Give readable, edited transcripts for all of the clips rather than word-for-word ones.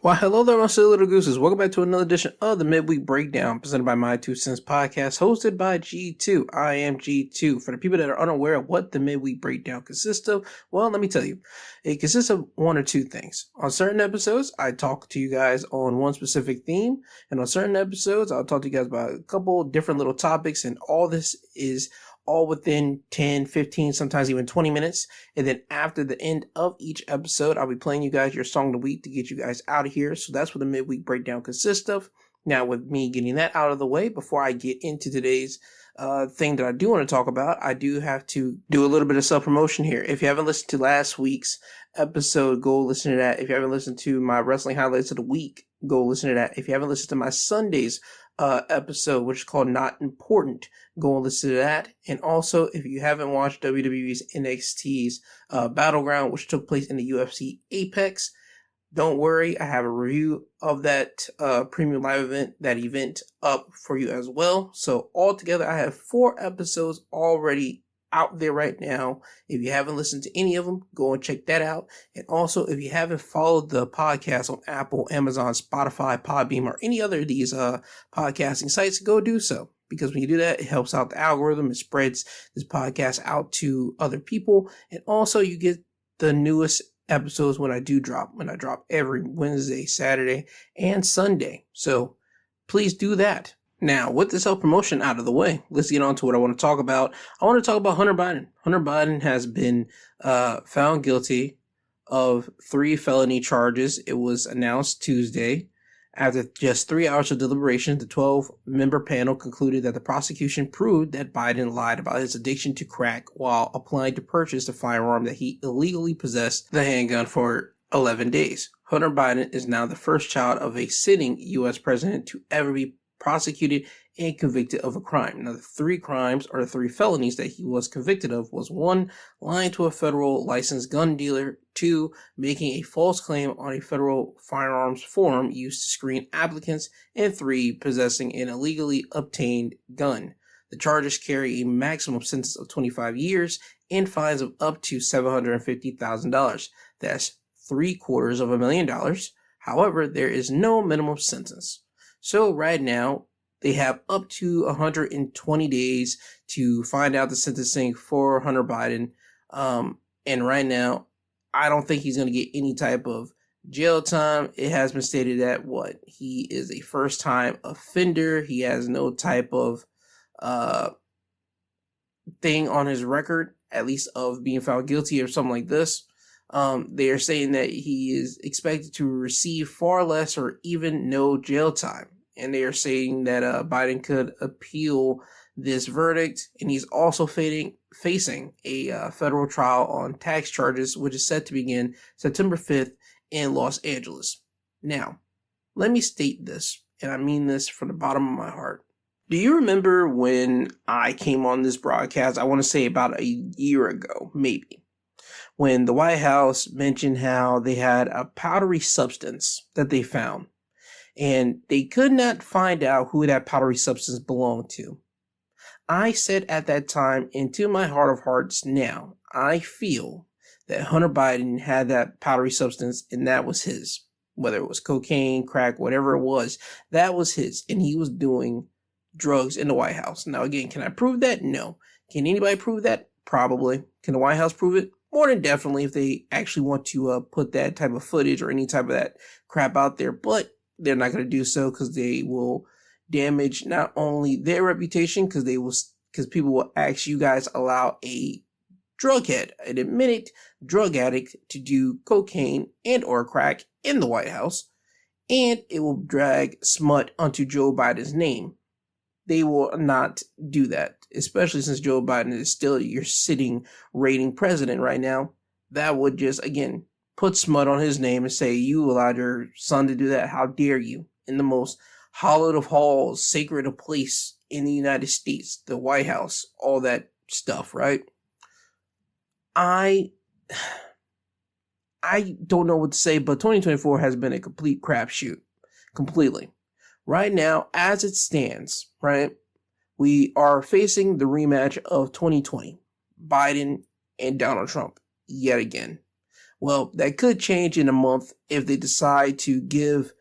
Well, hello there, my silly little gooses. Welcome back to another edition of the Midweek Breakdown, presented by My Two Cents Podcast, hosted by G2. I am G2. For the people that are unaware of what the Midweek Breakdown consists of, well, let me tell you. It consists of one or two things. On certain episodes, I talk to you guys on one specific theme, and on certain episodes, I'll talk to you guys about a couple different little topics, and all this is all within 10, 15, sometimes even 20 minutes. And then after the end of each episode, I'll be playing you guys your song of the week to get you guys out of here. So that's what the midweek breakdown consists of. Now, with me getting that out of the way, before I get into today's thing that I do want to talk about, I do have to do a little bit of self-promotion here. If you haven't listened to last week's episode, go listen to that. If you haven't listened to my wrestling highlights of the week, go listen to that. If you haven't listened to my Sunday's episode, which is called Not Important, go and listen to that. And also, if you haven't watched WWE's NXT's Battleground, which took place in the UFC Apex, don't worry, I have a review of that premium live event, that event, up for you as well. So altogether, I have 4 episodes already out there right now. If you haven't listened to any of them, go and check that out. And also, if you haven't followed the podcast on Apple, Amazon, Spotify, Podbeam, or any other of these podcasting sites, go do so. Because when you do that, it helps out the algorithm. It spreads this podcast out to other people. And also, you get the newest episodes when I drop every Wednesday, Saturday, and Sunday. So please do that. Now, with the self-promotion out of the way, let's get on to what I want to talk about. I want to talk about Hunter Biden. Hunter Biden has been found guilty of 3 felony charges. It was announced Tuesday. After just 3 hours of deliberation, the 12-member panel concluded that the prosecution proved that Biden lied about his addiction to crack while applying to purchase the firearm that he illegally possessed the handgun for 11 days. Hunter Biden is now the first child of a sitting U.S. president to ever be prosecuted and convicted of a crime. Now, the 3 crimes, or the 3 felonies that he was convicted of, was 1, lying to a federal licensed gun dealer, 2, making a false claim on a federal firearms form used to screen applicants, and 3, possessing an illegally obtained gun. The charges carry a maximum sentence of 25 years and fines of up to $750,000. That's $750,000. However, there is no minimum sentence. So right now, they have up to 120 days to find out the sentencing for Hunter Biden. And right now, I don't think he's going to get any type of jail time. It has been stated that he is a first-time offender. He has no type of thing on his record, at least of being found guilty or something like this. They are saying that he is expected to receive far less or even no jail time. And they are saying that Biden could appeal this verdict. And he's also facing a federal trial on tax charges, which is set to begin September 5th in Los Angeles. Now, let me state this, and I mean this from the bottom of my heart. Do you remember when I came on this broadcast, I want to say about a year ago, maybe, when the White House mentioned how they had a powdery substance that they found, and they could not find out who that powdery substance belonged to? I said at that time, and to my heart of hearts now, I feel that Hunter Biden had that powdery substance, and that was his. Whether it was cocaine, crack, whatever it was, that was his, and he was doing drugs in the White House. Now, again, can I prove that? No. Can anybody prove that? Probably. Can the White House prove it? More than definitely, if they actually want to put that type of footage or any type of that crap out there. But they're not going to do so because they will damage not only their reputation, because people will ask, you guys allow a drug head, an admitted drug addict, to do cocaine and or crack in the White House, and it will drag smut onto Joe Biden's name. They will not do that, especially since Joe Biden is still your sitting reigning president right now. That would just, again, put smut on his name and say, you allowed your son to do that. How dare you? In the most hallowed of halls, sacred of place in the United States, the White House, all that stuff, right? I don't know what to say, but 2024 has been a complete crapshoot. Completely. Right now, as it stands, right, we are facing the rematch of 2020, Biden and Donald Trump, yet again. Well, that could change in a month if they decide to give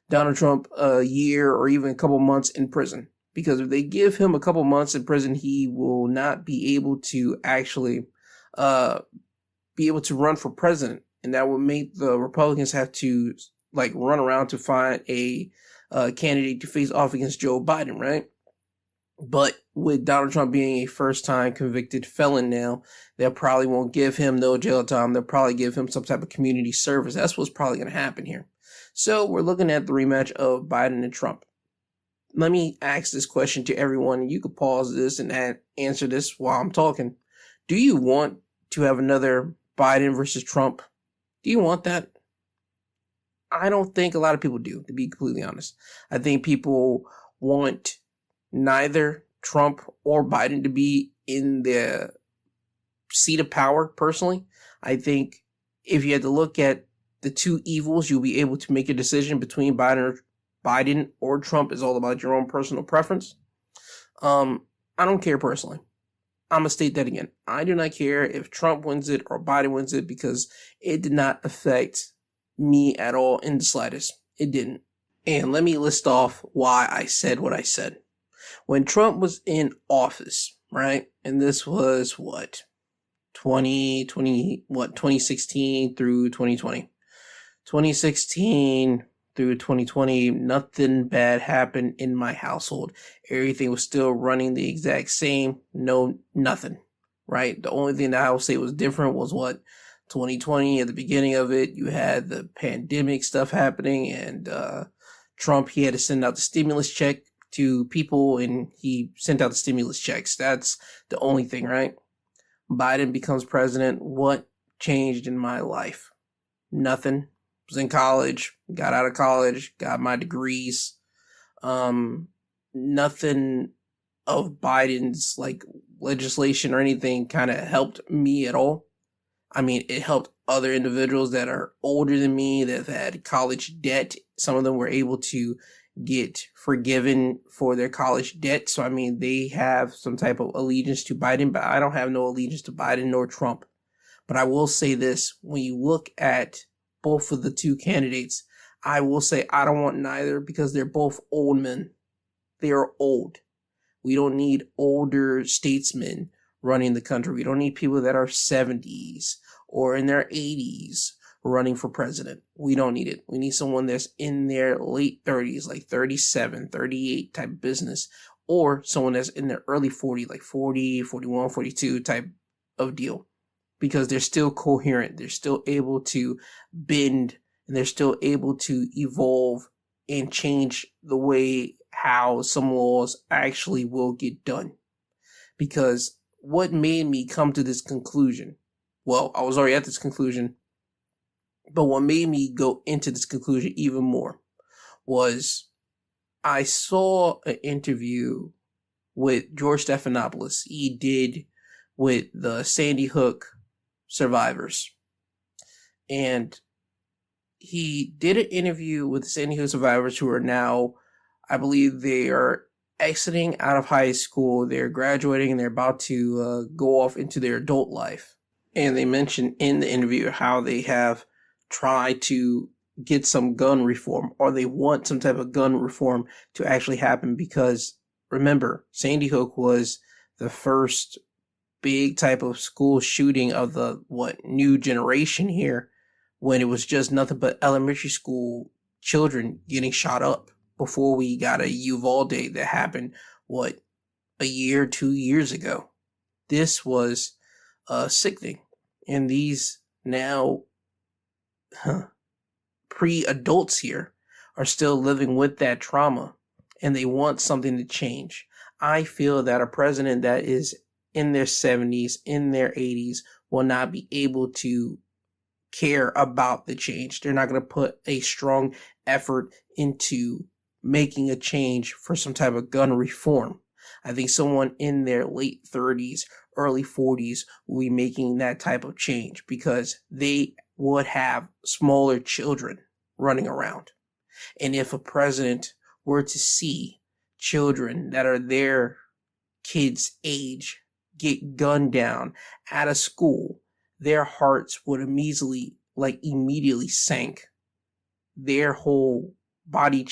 Donald Trump a year or even a couple months in prison. Because if they give him a couple months in prison, he will not be able to actually be able to run for president. And that would make the Republicans have to run around to find a candidate to face off against Joe Biden, right? But with Donald Trump being a first-time convicted felon now, they probably won't give him no jail time. They'll probably give him some type of community service. That's what's probably going to happen here. So we're looking at the rematch of Biden and Trump. Let me ask this question to everyone. You could pause this and answer this while I'm talking. Do you want to have another Biden versus Trump? Do you want that? I don't think a lot of people do, to be completely honest. I think people want neither Trump or Biden to be in the seat of power, personally. I think if you had to look at the two evils, you'll be able to make a decision between Biden or Trump. Is all about your own personal preference. I don't care personally. I'm going to state that again. I do not care if Trump wins it or Biden wins it because it did not affect me at all in the slightest. It didn't. And let me list off why I said what I said. When Trump was in office, right? And this was 2016 through 2020. 2016 through 2020, nothing bad happened in my household. Everything was still running the exact same. No, nothing, right? The only thing that I would say was different was 2020, at the beginning of it, you had the pandemic stuff happening, and Trump, he had to send out the stimulus check to people, and he sent out the stimulus checks. That's the only thing, right? Biden becomes president. What changed in my life? Nothing. Was in college, got out of college, got my degrees. Nothing of Biden's legislation or anything kind of helped me at all. I mean, it helped other individuals that are older than me, that have had college debt. Some of them were able to get forgiven for their college debt. So, I mean, they have some type of allegiance to Biden, but I don't have no allegiance to Biden nor Trump. But I will say this, when you look at both of the two candidates, I will say I don't want neither because they're both old men. They are old. We don't need older statesmen running the country. We don't need people that are 70s or in their 80s running for president. We don't need it. We need someone that's in their late 30s, like 37, 38 type business, or someone that's in their early 40s, like 40, 41, 42 type of deal. Because they're still coherent, they're still able to bend, and they're still able to evolve and change the way how some laws actually will get done. Because what made me come to this conclusion, well, I was already at this conclusion, but what made me go into this conclusion even more was I saw an interview with George Stephanopoulos. He did with the Sandy Hook survivors, and he did an interview with the Sandy Hook survivors who are now, I believe they are exiting out of high school, they're graduating, and they're about to go off into their adult life. And they mentioned in the interview how they have tried to get some gun reform, or they want some type of gun reform to actually happen, because remember, Sandy Hook was the first big type of school shooting of the new generation here, when it was just nothing but elementary school children getting shot up before we got a Uvalde that happened a year, 2 years ago. This was sickening, and these now pre-adults here are still living with that trauma, and they want something to change. I feel that a president that is in their 70s, in their 80s, will not be able to care about the change. They're not going to put a strong effort into making a change for some type of gun reform. I think someone in their late 30s, early 40s will be making that type of change, because they would have smaller children running around. And if a president were to see children that are their kids' age get gunned down at a school, their hearts would immediately like immediately sank. Their whole body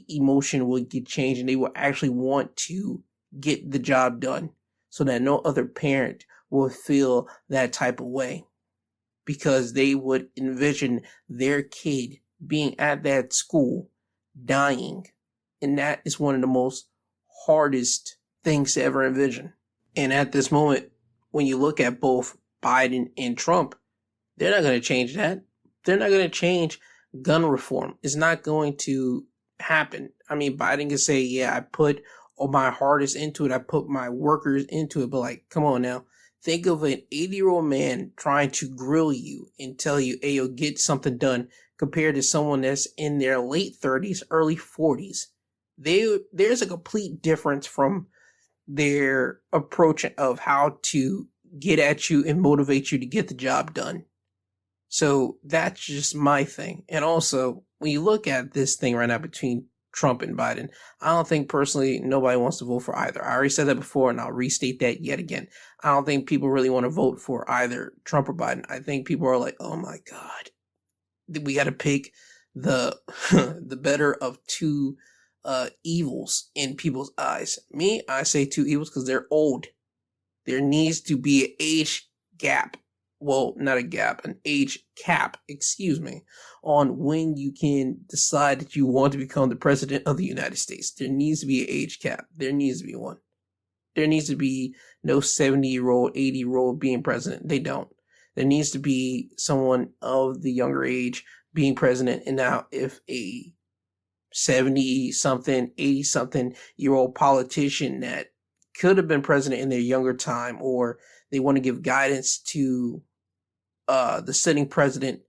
emotion would get changed, and they will actually want to get the job done so that no other parent will feel that type of way, because they would envision their kid being at that school dying. And that is one of the most hardest things to ever envision. And at this moment, when you look at both Biden and Trump, they're not going to change that. They're not going to change gun reform. It's not going to happen. I mean, Biden can say, yeah, I put all my hardest into it. I put my workers into it. But like, come on now. Think of an 80-year-old man trying to grill you and tell you, hey, you'll get something done, compared to someone that's in their late 30s, early 40s. There's a complete difference from their approach of how to get at you and motivate you to get the job done. So that's just my thing. And also, when you look at this thing right now between Trump and Biden, I don't think personally nobody wants to vote for either. I already said that before, and I'll restate that yet again. I don't think people really want to vote for either Trump or Biden. I think people are like, oh my God, we got to pick the the better of two evils in people's eyes. Me, I say two evils because they're old. There needs to be an age gap. Well, not a gap, an age cap, on when you can decide that you want to become the president of the United States. There needs to be an age cap. There needs to be one. There needs to be no 70-year-old, 80-year-old being president. They don't. There needs to be someone of the younger age being president. And now if a 70-something, 80-something-year-old politician that could have been president in their younger time, or they want to give guidance to the sitting president,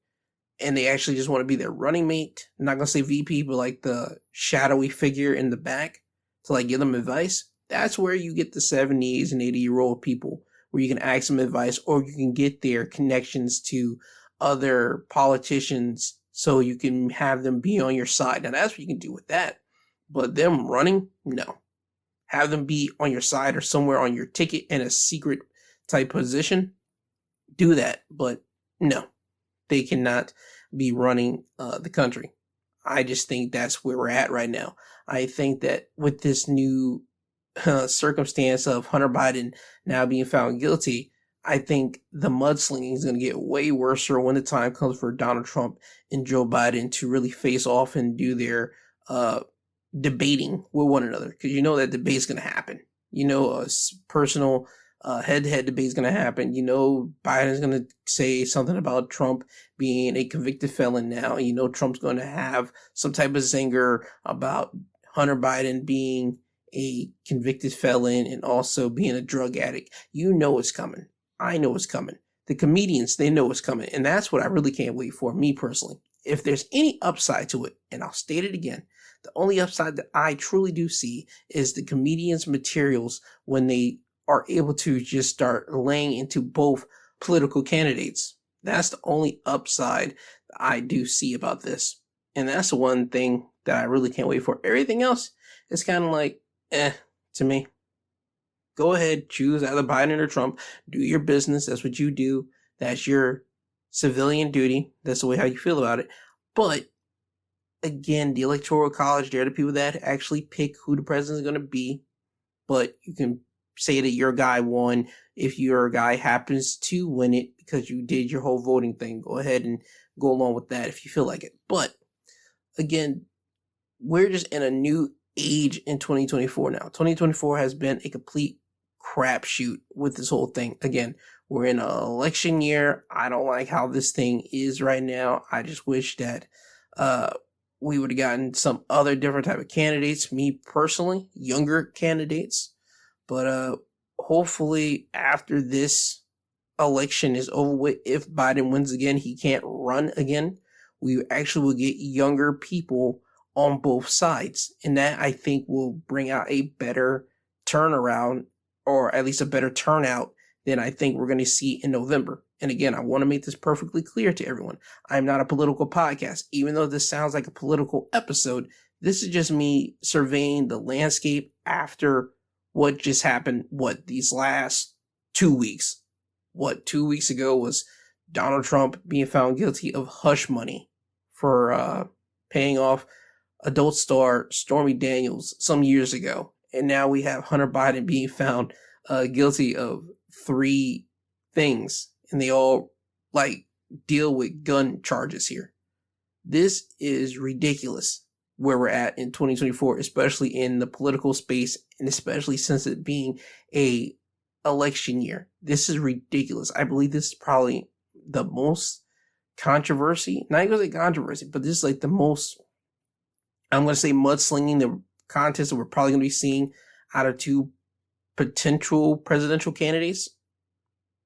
and they actually just want to be their running mate. I'm not going to say VP, but like the shadowy figure in the back to like give them advice. That's where you get the 70s and 80-year-old people, where you can ask them advice, or you can get their connections to other politicians so you can have them be on your side. Now that's what you can do with that. But them running, no. Have them be on your side or somewhere on your ticket in a secret type position. Do that. But no, they cannot be running the country. I just think that's where we're at right now. I think that with this new circumstance of Hunter Biden now being found guilty, I think the mudslinging is going to get way worse when the time comes for Donald Trump and Joe Biden to really face off and do their debating with one another. Because you know that debate's going to happen. You know, a personal head-to-head debate is going to happen. You know, Biden's going to say something about Trump being a convicted felon now. You know, Trump's going to have some type of zinger about Hunter Biden being a convicted felon and also being a drug addict. You know it's coming. I know it's coming. The comedians, they know it's coming. And that's what I really can't wait for, me personally. If there's any upside to it, and I'll state it again, the only upside that I truly do see is the comedians' materials when they are able to just start laying into both political candidates. That's the only upside I do see about this. And that's the one thing that I really can't wait for. Everything else is kind of like, to me. Go ahead, choose either Biden or Trump. Do your business. That's what you do. That's your civilian duty. That's the way how you feel about it. But again, the Electoral College, they're the people that actually pick who the president is going to be. But you can say that your guy won if your guy happens to win it because you did your whole voting thing. Go ahead and go along with that if you feel like it. But again, we're just in a new age in 2024 now. 2024 has been a complete crapshoot with this whole thing. Again, we're in an election year. I don't like how this thing is right now. I just wish that we would have gotten some other different type of candidates. Me personally, younger candidates. But hopefully after this election is over with, if Biden wins again, he can't run again. We actually will get younger people on both sides. And that, I think, will bring out a better turnaround, or at least a better turnout than I think we're going to see in November. And again, I want to make this perfectly clear to everyone. I'm not a political podcast. Even though this sounds like a political episode, this is just me surveying the landscape after what just happened, these last 2 weeks. 2 weeks ago was Donald Trump being found guilty of hush money for paying off adult star Stormy Daniels some years ago. And now we have Hunter Biden being found guilty of 3 things. And they all deal with gun charges here. This is ridiculous where we're at in 2024, especially in the political space, and especially since it being a election year. This is ridiculous. I believe this is probably the most controversy, not even like controversy, but this is the most, I'm going to say, mudslinging the contest that we're probably going to be seeing out of 2 potential presidential candidates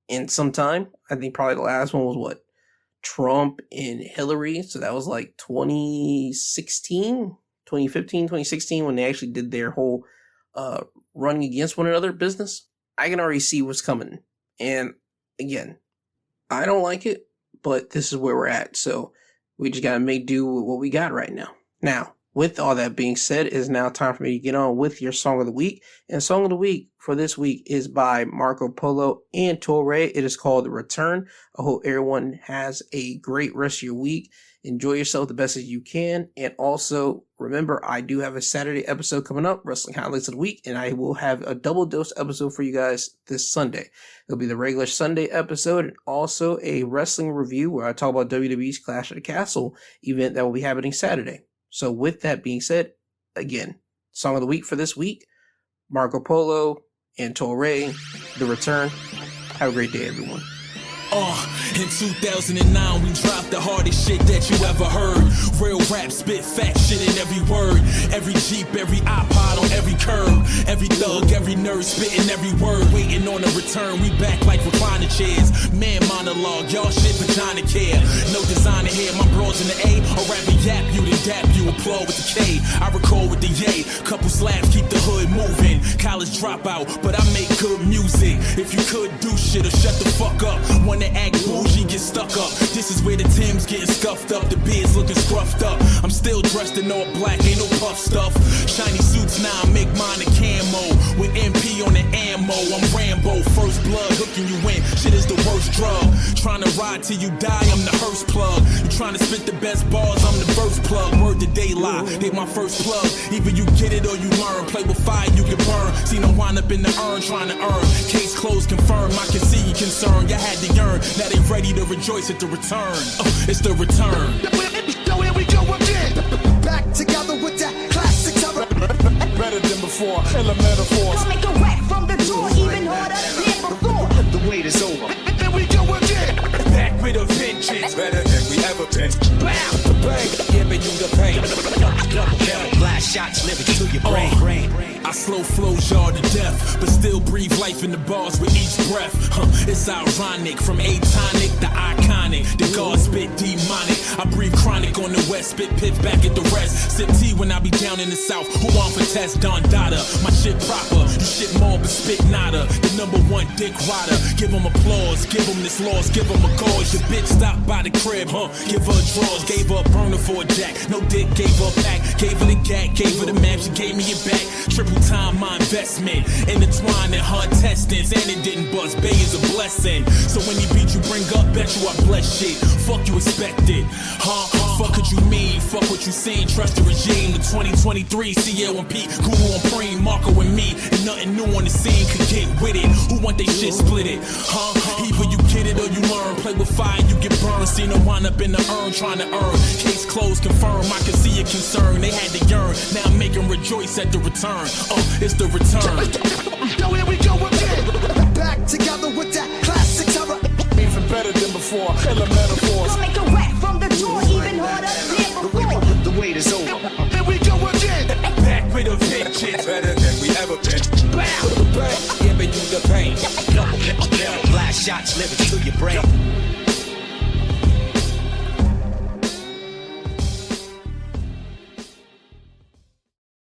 in some time. I think probably the last one was Trump and Hillary. So that was 2015, 2016, when they actually did their whole running against one another business. I can already see what's coming. And again, I don't like it, but this is where we're at. So we just got to make do with what we got right now. Now, with all that being said, it is now time for me to get on with your Song of the Week. And Song of the Week for this week is by Marco Polo and Torae. It is called The Return. I hope everyone has a great rest of your week. Enjoy yourself the best as you can. And also, remember, I do have a Saturday episode coming up, Wrestling Highlights of the Week, and I will have a double dose episode for you guys this Sunday. It'll be the regular Sunday episode and also a wrestling review where I talk about WWE's Clash of the Castle event that will be happening Saturday. So with that being said, again, Song of the Week for this week, Marco Polo and Torae, The Return. Have a great day, everyone. In 2009, we dropped the hardest shit that you ever heard. Real rap, spit fat shit in every word. Every Jeep, every iPod on every curb. Every thug, every nerd spitting every word. Waiting on a return, we back like recliner chairs. Man monologue, y'all shit vagina care. No designer here, my bros in the A. Or rather yap you, then dap you, applaud with the K. I record with the yay. Couple slaps keep the hood moving. College dropout, but I make good music. If you could do shit or shut the fuck up. Wanna act bougie, get stuck up. This is where the Tim's getting scuffed up, the beard's looking scruffed up. I'm still dressed in all black, ain't no puff stuff. Shiny suits now, I make mine a camo. With MP on the ammo, I'm Rambo. First blood, hooking you in, shit is the worst drug. Trying to ride till you die, I'm the hearse plug. You trying to spit the best bars, I'm the verse plug. Word to daylight, they my first plug. Either you get it or you learn. Play with fire, you get burned. See them wind up in the urn, trying to earn. Case closed, confirmed, I can see you concerned. You had to yearn. Now they ready to rejoice at the return. It's the return. So here we go again. Back together with that classic terror. Better than before, illa metaphors. I'll make a wreck from the door, even harder than before. The wait is over. Here we go again. Back with a vengeance. Better than we ever been. Bow. The bang, giving you the pain. Double barrel, blast shots, living to your brain. I slow flow y'all to death, but still breathe life in the bars with each breath. It's ironic, from atonic to iconic. The God spit demonic. I breathe chronic on the west, spit piff back at the rest. Sip tea when I be down in the south. Who on for test? Don Dada. My shit proper, you shit more but spit nada. The #1 dick rider. Give him applause, give him this loss, give him a cause. Your bitch stopped by the crib, give her drawers, gave her a burner for a jack. No dick, gave her back, gave her the gat, gave her the map, she gave me it back. Triple time my investment, intertwined in hard testings, and it didn't bust. Bay is a blessing. So when he beat you, bring up, bet you I bless shit. Fuck you expected, Fuck what you mean, fuck what you seen. Trust the regime. The 2023 CL and P, Guru and Preem, Marco and me, and nothing new on the scene could get with it. Who want they shit split it? Either you get it or you learn. Play with fire, you get burned. See no wind up in the urn, trying to earn. Case closed, confirmed. I can see your concern. They had to yearn. Now I'm making rejoice at the return. It's the return. So here we go again. Back together with that classic terror. Even better than before, illa metaphors. I'll make a wreck from the door, even harder than before. The wait is over. Here we go again. Back with a vengeance. Better than we ever been. Bow. Giving you the pain. Double barrel, blast shots, living to your brain.